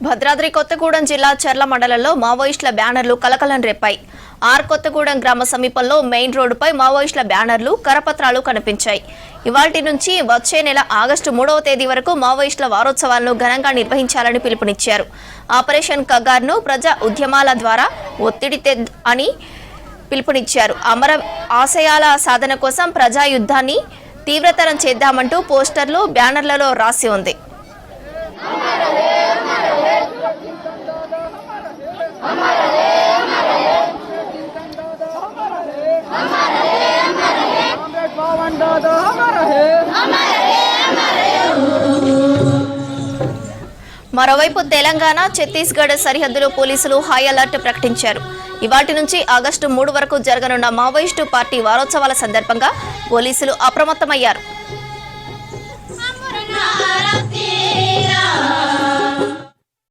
భద్రాద్రి కొత్తగూడెం జిల్లా చర్ల మండలంలో మావోయిస్టుల బ్యానర్లు కలకలం రేపాయి. కొత్తగూడెం గ్రామ సమీపంలో మెయిన్ రోడ్డుపై మావోయిస్టుల బ్యానర్లు, కరపత్రాలు కనిపించాయి. ఇవాల్టి నుంచి వచ్చే నెల ఆగస్టు 3వ తేదీ వరకు మావోయిస్టుల వారోత్సవాలను ఘనంగా నిర్వహించాలని పిలుపునిచ్చారు. ఆపరేషన్ కగార్ను ప్రజా ఉద్యమాల ద్వారా ఒత్తిడి అని పిలుపునిచ్చారు. అమర ఆశయాల సాధన కోసం ప్రజా యుద్ధాన్ని తీవ్రతరం చేద్దామంటూ పోస్టర్లు, బ్యానర్లలో రాసి ఉంది. మరోవైపు తెలంగాణ, ఛత్తీస్గఢ్ సరిహద్దులో పోలీసులు హై అలర్ట్ ప్రకటించారు. ఇవాటి నుంచి ఆగస్టు 3 వరకు జరగనున్న మావోయిస్టు పార్టీ వారోత్సవాల సందర్భంగా పోలీసులు అప్రమత్తమయ్యారు.